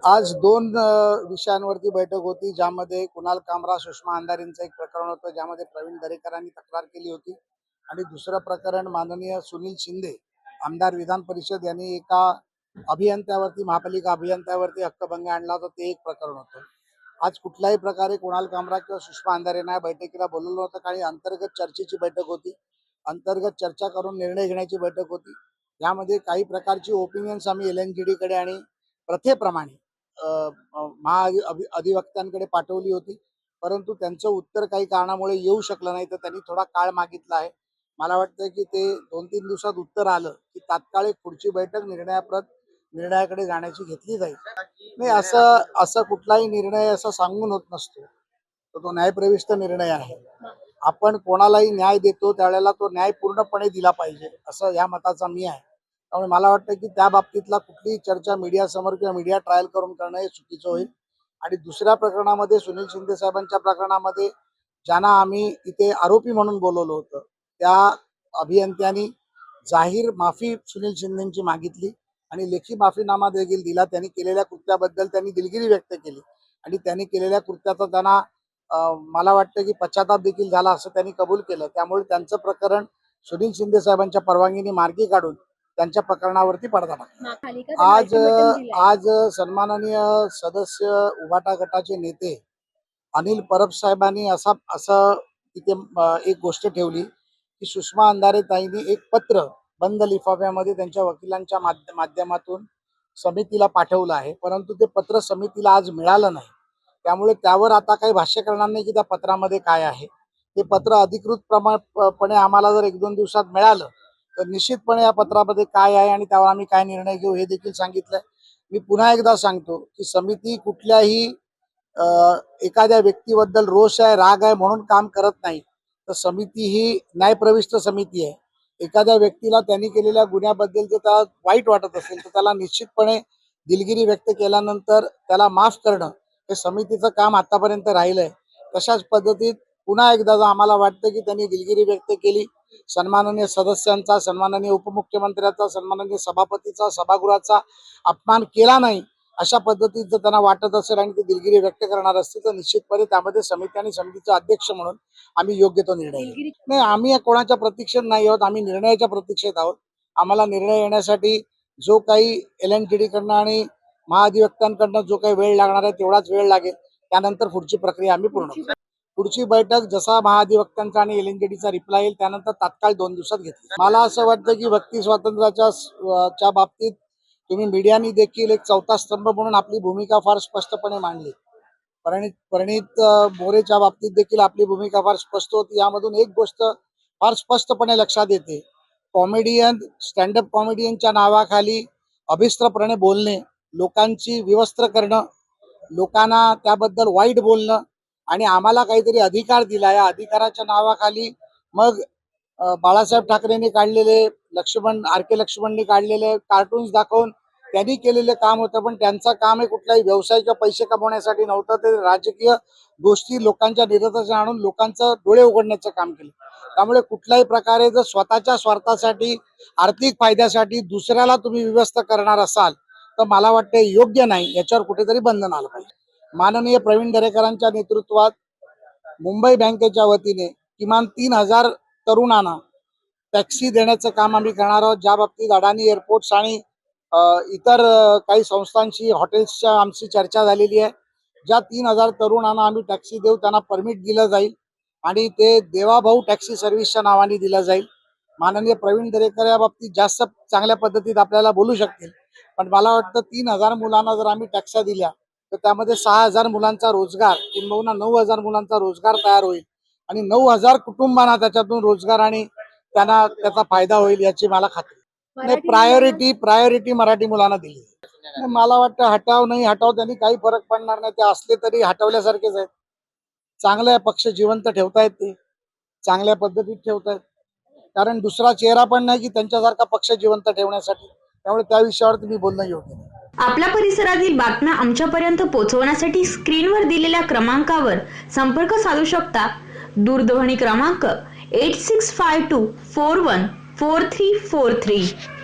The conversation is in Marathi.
आज दोन विषयांवरती बैठक होती, ज्यामध्ये कुणाल कामरा, सुषमा अंधारेंचं एक प्रकरण होतं, ज्यामध्ये प्रवीण दरेकरांनी तक्रार केली होती. आणि दुसरं प्रकरण माननीय सुनील शिंदे, आमदार विधान परिषद यांनी एका अभियंत्यावरती, महापालिका अभियंत्यावरती हक्कभंग आणला होता, ते एक प्रकरण होतं. आज कुठल्याही प्रकारे कुणाल कामरा किंवा सुषमा अंधारेंना या बैठकीला बोलवलं होतं. काही अंतर्गत चर्चेची बैठक होती, अंतर्गत चर्चा करून निर्णय घेण्याची बैठक होती. यामध्ये काही प्रकारची ओपिनियन्स आम्ही LNGD कडे आणि प्रथेप्रमाणे अधिवक्त्यांकडे पाठवली होती, परंतु त्यांचं उत्तर काही कारणामुळे येऊ शकलं नाही, तर त्यांनी थोडा काळ मागितला आहे. मला वाटतं की ते 2-3 दिवसात उत्तर आलं की तात्काळ एक पुढची बैठक निर्णयाकडे जाण्याची घेतली जाईल. नाही, असं असं कुठलाही निर्णय असं सांगून होत नसतो, तर तो न्यायप्रविष्ट निर्णय आहे. आपण कोणालाही न्याय देतो त्यावेळेला तो न्याय पूर्णपणे दिला पाहिजे, असं या मताचा मी आहे. त्यामुळे मला वाटतं की त्या बाबतीतला कुठलीही चर्चा मीडियासमोर किंवा मीडिया ट्रायल करून करणं हे चुकीचं होईल. आणि दुसऱ्या प्रकरणामध्ये, सुनील शिंदे साहेबांच्या प्रकरणामध्ये, ज्यांना आम्ही इथे आरोपी म्हणून बोलवलं होतं, त्या अभियंत्यांनी जाहीर माफी सुनील शिंदेची मागितली आणि लेखी माफीनामा देखील दिला. त्यांनी केलेल्या कृत्याबद्दल त्यांनी दिलगिरी व्यक्त केली आणि त्यांनी केलेल्या कृत्याचा त्यांना मला वाटतं की पश्चाताप देखील झाला, असं त्यांनी कबूल केलं. त्यामुळे त्यांचं प्रकरण सुनील शिंदे साहेबांच्या परवानगीने मार्गी काढून त्यांच्या प्रकरणावरती पडदा टाकला. आज सन्माननीय सदस्य उभाटा गटाचे नेते अनिल परब साहेबांनी असं तिथे एक गोष्ट ठेवली की सुषमा अंधारे ताईंनी एक पत्र बंद लिफाफ्यामध्ये त्यांच्या वकिलांच्या माध्यमातून समितीला पाठवलं आहे, परंतु ते पत्र समितीला आज मिळालं नाही. त्यामुळे त्यावर आता काही भाष्य करणार नाही की त्या पत्रामध्ये काय आहे. ते पत्र अधिकृतपणे आम्हाला जर 1-2 दिवसात मिळालं तर निश्चितपणे या पत्रामध्ये काय आहे आणि त्यावर आम्ही काय निर्णय घेऊ हे देखील सांगितलंय. मी पुन्हा एकदा सांगतो की समिती कुठल्याही एखाद्या व्यक्तीबद्दल रोष आहे, राग आहे म्हणून काम करत नाही, तर समिती ही न्यायप्रविष्ट समिती आहे. एखाद्या व्यक्तीला त्यांनी केलेल्या गुन्ह्याबद्दल जर त्याला वाईट वाटत असेल तर त्याला निश्चितपणे दिलगिरी व्यक्त केल्यानंतर त्याला माफ करणं हे समितीचं काम आतापर्यंत राहिलंय. तशाच पद्धतीत पुन्हा एकदा जर आम्हाला वाटतं की त्यांनी दिलगिरी व्यक्त केली, सन्माननीय सदस्यांचा, सन्माननीय उपमुख्यमंत्र्याचा, सन्माननीय सभापतीचा, सभागृहाचा अपमान केला नाही, अशा पद्धतीत जर त्यांना वाटत असेल आणि ते दिलगिरी व्यक्त करणार असतील, तर निश्चितपणे त्यामध्ये समिती आणि समितीचा अध्यक्ष म्हणून आम्ही योग्य तो निर्णय घेऊ. नाही, आम्ही कोणाच्या प्रतीक्षेत नाही आहोत, आम्ही निर्णयाच्या प्रतीक्षेत आहोत. आम्हाला निर्णय येण्यासाठी जो काही LNGD कडनं आणि महाधिवक्त्यांकडनं जो काही वेळ लागणार आहे तेवढाच वेळ लागेल. त्यानंतर पुढची प्रक्रिया आम्ही पूर्ण करू. पुढची बैठक जसा महाधिवक्त्यांचा आणि LNGDचा रिप्लाय येईल त्यानंतर तात्काळ 2 दिवसात घेतली. मला असं वाटतं की व्यक्ती स्वातंत्र्याच्या बाबतीत तुम्ही मीडियानी देखील एक चौथा स्तंभ म्हणून आपली भूमिका फार स्पष्टपणे मांडली. परिणित मोरेच्या बाबतीत देखील आपली भूमिका फार स्पष्ट होती. यामधून एक गोष्ट फार स्पष्टपणे लक्षात येते, स्टँडअप कॉमेडियनच्या नावाखाली अभिस्त्रपणे बोलणे, लोकांची विवस्त्र करणं, लोकांना त्याबद्दल वाईट बोलणं आणि आम्हाला काहीतरी अधिकार दिला, या अधिकाराच्या नावाखाली मग बाळासाहेब ठाकरेंनी काढलेले RK लक्ष्मणनी काढलेले कार्टून्स दाखवून त्यांनी केलेले काम होतं, पण त्यांचं काम हे कुठल्याही व्यवसाय किंवा पैसे कमवण्यासाठी नव्हतं. ते राजकीय गोष्टी लोकांच्या निदर्शनास आणून लोकांचं डोळे उघडण्याचं काम केलं. त्यामुळे कुठल्याही प्रकारे जर स्वतःच्या स्वार्थासाठी, आर्थिक फायद्यासाठी दुसऱ्याला तुम्ही विवस्त करणार असाल तर मला वाटतं योग्य नाही. याच्यावर कुठेतरी बंधन आलं पाहिजे. माननीय प्रवीण दरेकरांच्या नेतृत्वात मुंबई बँकेच्या वतीने किमान 3000 तरुणांना टॅक्सी देण्याचं काम आम्ही करणार आहोत. ज्या बाबतीत अडाणी एअरपोर्ट्स आणि इतर काही संस्थांशी, हॉटेल्सच्या आमची चर्चा झालेली आहे. ज्या 3000 तरुणांना आम्ही टॅक्सी देऊ त्यांना परमिट दिलं जाईल आणि ते देवाभाऊ टॅक्सी सर्व्हिसच्या नावाने दिलं जाईल. माननीय प्रवीण दरेकर या बाबतीत जास्त चांगल्या पद्धतीत आपल्याला बोलू शकतील, पण मला वाटतं 3000 मुलांना जर आम्ही टॅक्स्या दिल्या तर त्यामध्ये 6000 मुलांचा रोजगार, किंबहुना 9000 मुलांचा रोजगार तयार होईल आणि 9000 कुटुंबांना त्याच्यातून रोजगार आणि त्यांना त्याचा फायदा होईल याची मला खात्री. नाही, प्रायोरिटी मराठी मुलांना दिली. मला वाटतं हटाव नाही हटाव त्यांनी काही फरक पडणार नाही. ते असले तरी हटवल्यासारखेच आहेत. चांगल्या पक्ष जिवंत ठेवतायत, ते चांगल्या पद्धतीत ठेवतायत, कारण दुसरा चेहरा पण नाही की त्यांच्यासारखा पक्ष जिवंत ठेवण्यासाठी. त्यामुळे त्या विषयावर तुम्ही बोलणं योग्य नाही. आपल्या परिसरातील बातम्या आमच्यापर्यंत पोहोचवण्यासाठी स्क्रीनवर दिलेल्या क्रमांकावर संपर्क साधू शकता. दूरध्वनी क्रमांक 8652414343.